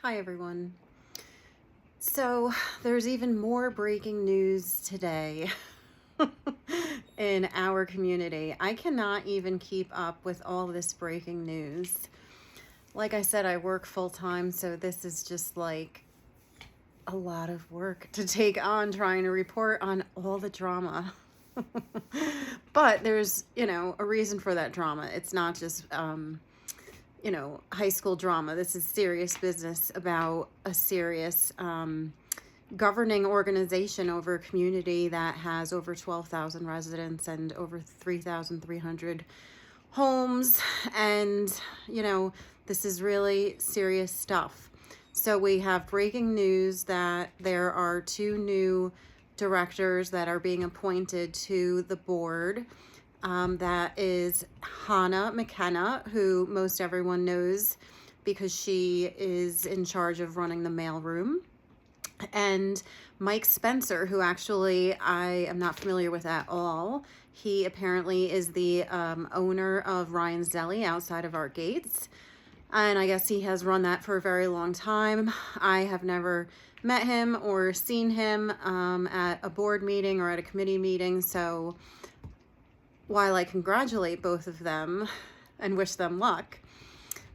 Hi everyone. So there's even more breaking news today in our community. I cannot even keep up with all this breaking news. Like I said, I work full time, so this is just like a lot of work to take on trying to report on all the drama. But there's, a reason for that drama. It's not just high school drama. This is serious business about a serious governing organization over a community that has over 12,000 residents and over 3,300 homes. And, this is really serious stuff. So we have breaking news that there are 2 new directors that are being appointed to the board. That is Hannah McKenna, who most everyone knows because she is in charge of running the mailroom, and Mike Spencer, who actually I am not familiar with at all. He apparently is the owner of Ryan's Deli outside of our gates, and I guess he has run that for a very long time. I have never met him or seen him at a board meeting or at a committee meeting, so while I congratulate both of them and wish them luck,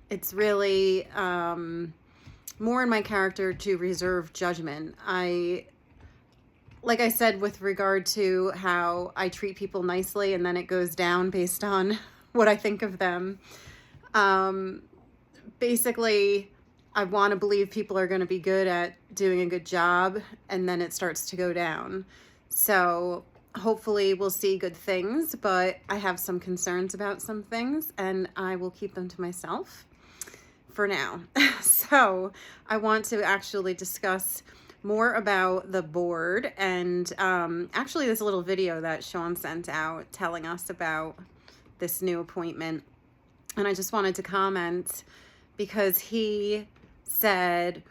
it's really more in my character to reserve judgment. Like I said, with regard to how I treat people nicely and then it goes down based on what I think of them. Basically, I want to believe people are going to be good at doing a good job, and then it starts to go down. So hopefully we'll see good things, but I have some concerns about some things, and I will keep them to myself for now. So I want to actually discuss more about the board, and actually this little video that Sean sent out telling us about this new appointment. And I just wanted to comment because he said,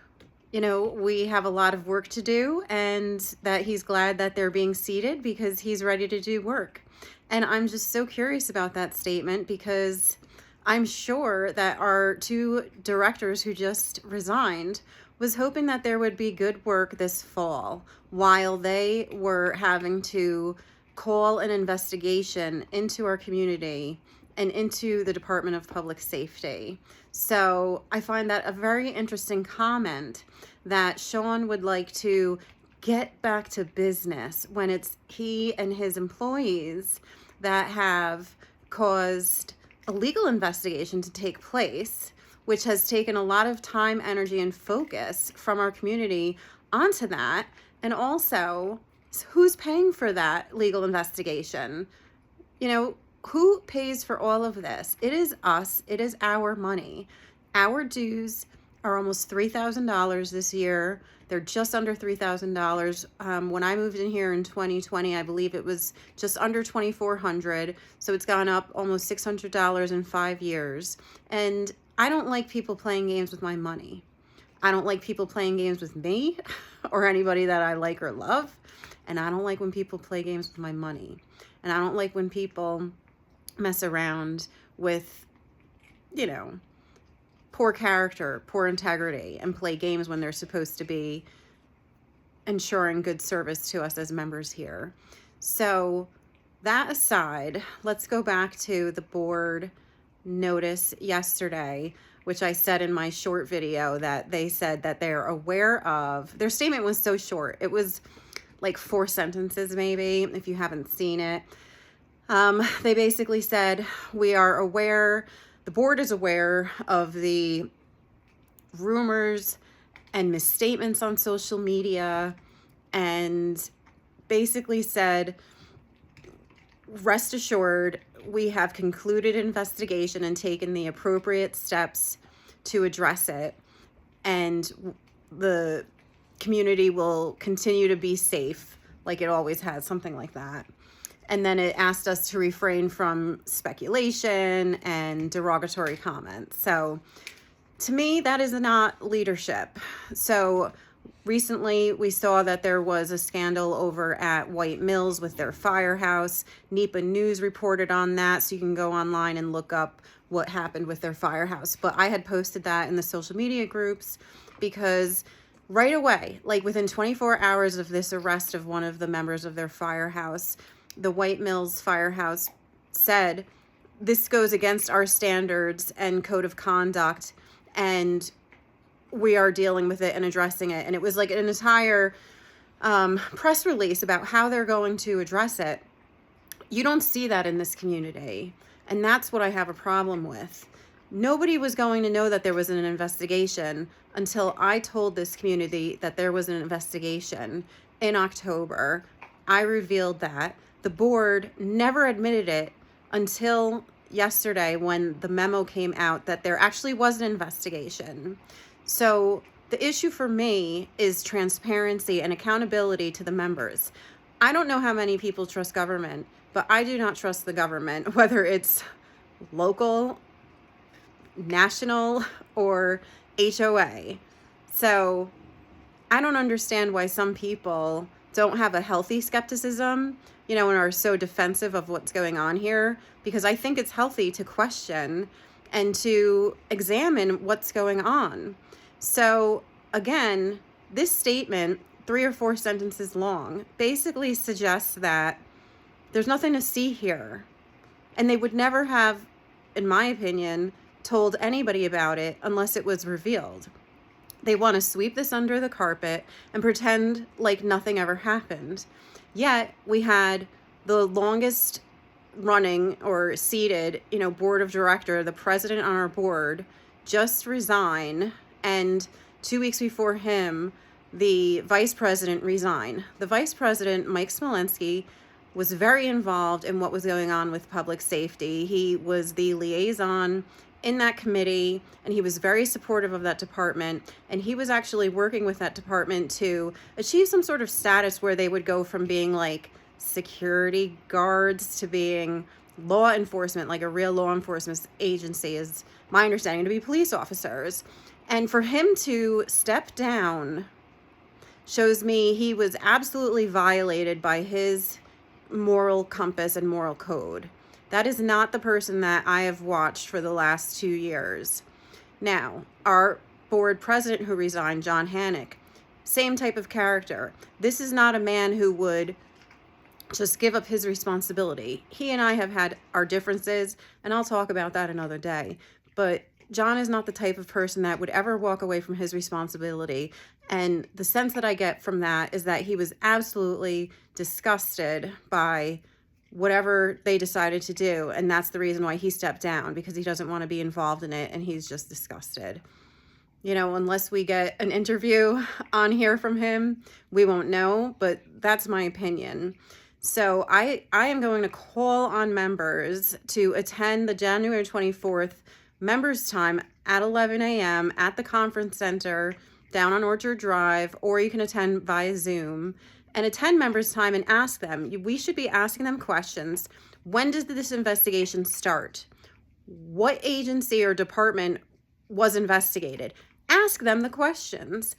we have a lot of work to do, and that he's glad that they're being seated because he's ready to do work. And I'm just so curious about that statement, because I'm sure that our 2 directors who just resigned was hoping that there would be good work this fall while they were having to call an investigation into our community and into the Department of Public Safety. So I find that a very interesting comment, that Sean would like to get back to business when it's he and his employees that have caused a legal investigation to take place, which has taken a lot of time, energy, and focus from our community onto that. And also, who's paying for that legal investigation? Who pays for all of this? It is us. It is our money. Our dues are almost $3,000 this year. They're just under $3,000. When I moved in here in 2020, I believe it was just under $2,400. So it's gone up almost $600 in 5 years. And I don't like people playing games with my money. I don't like people playing games with me or anybody that I like or love. And I don't like when people play games with my money. And I don't like when people mess around with, poor character, poor integrity, and play games when they're supposed to be ensuring good service to us as members here. So that aside, let's go back to the board notice yesterday, which I said in my short video that they said that they're aware of. Their statement was so short. It was like 4 sentences maybe, if you haven't seen it. They basically said, we are aware, the board is aware of the rumors and misstatements on social media, and basically said, rest assured, we have concluded investigation and taken the appropriate steps to address it, and the community will continue to be safe like it always has, something like that. And then it asked us to refrain from speculation and derogatory comments. So to me, that is not leadership. So recently we saw that there was a scandal over at White Mills with their firehouse. NEPA News reported on that, so you can go online and look up what happened with their firehouse. But I had posted that in the social media groups because right away, like within 24 hours of this arrest of one of the members of their firehouse, the White Mills Firehouse said, this goes against our standards and code of conduct, and we are dealing with it and addressing it. And it was like an entire press release about how they're going to address it. You don't see that in this community. And that's what I have a problem with. Nobody was going to know that there was an investigation until I told this community that there was an investigation in October. I revealed that. The board never admitted it until yesterday when the memo came out that there actually was an investigation. So the issue for me is transparency and accountability to the members. I don't know how many people trust government, but I do not trust the government, whether it's local, national, or HOA. So I don't understand why some people don't have a healthy skepticism, and are so defensive of what's going on here, because I think it's healthy to question and to examine what's going on. So again, this statement, 3 or 4 sentences long, basically suggests that there's nothing to see here. And they would never have, in my opinion, told anybody about it unless it was revealed. They want to sweep this under the carpet and pretend like nothing ever happened. Yet we had the longest running or seated, board of director, the president on our board, just resign. And 2 weeks before him, the vice president resigned. The vice president, Mike Smolenski, was very involved in what was going on with public safety. He was the liaison in that committee, and he was very supportive of that department. And he was actually working with that department to achieve some sort of status where they would go from being like security guards to being law enforcement, like a real law enforcement agency, is my understanding, to be police officers. And for him to step down shows me he was absolutely violated by his moral compass and moral code. That is not the person that I have watched for the last 2 years. Now, our board president who resigned, John Hannick, same type of character. This is not a man who would just give up his responsibility. He and I have had our differences, and I'll talk about that another day. But John is not the type of person that would ever walk away from his responsibility. And the sense that I get from that is that he was absolutely disgusted by whatever they decided to do. And that's the reason why he stepped down, because he doesn't want to be involved in it. And he's just disgusted. Unless we get an interview on here from him, we won't know. But that's my opinion. So I am going to call on members to attend the January 24th members time at 11 a.m. at the conference center down on Orchard Drive, or you can attend via Zoom and attend members time and ask them. We should be asking them questions. When does this investigation start? What agency or department was investigated? Ask them the questions.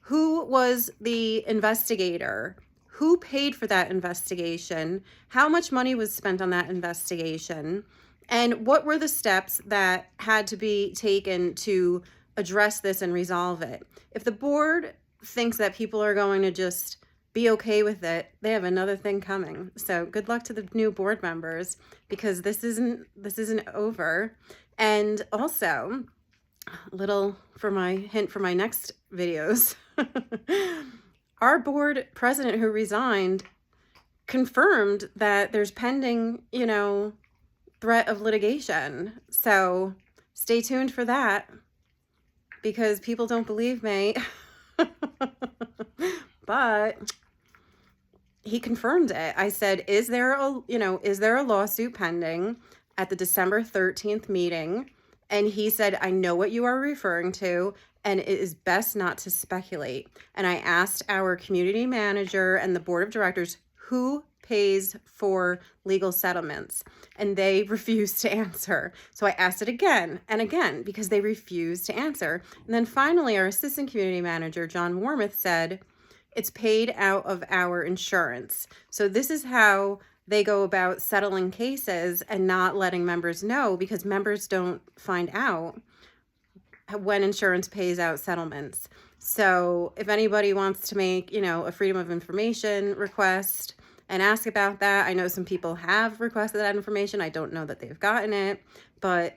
Who was the investigator? Who paid for that investigation? How much money was spent on that investigation? And what were the steps that had to be taken to address this and resolve it? If the board thinks that people are going to just be okay with it, they have another thing coming. So good luck to the new board members, because this isn't over. And also, little for my hint for my next videos, our board president who resigned confirmed that there's pending, threat of litigation. So stay tuned for that, because people don't believe me. But he confirmed it. I said, is there a lawsuit pending at the December 13th meeting? And he said, I know what you are referring to, and it is best not to speculate. And I asked our community manager and the board of directors who pays for legal settlements, and they refused to answer. So I asked it again and again because they refused to answer. And then finally, our assistant community manager, John Warmouth, said, it's paid out of our insurance. So this is how they go about settling cases and not letting members know, because members don't find out when insurance pays out settlements. So if anybody wants to make, a freedom of information request and ask about that, I know some people have requested that information. I don't know that they've gotten it, but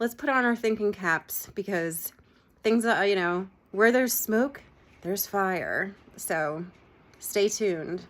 let's put on our thinking caps, because things that, where there's smoke, there's fire. So stay tuned.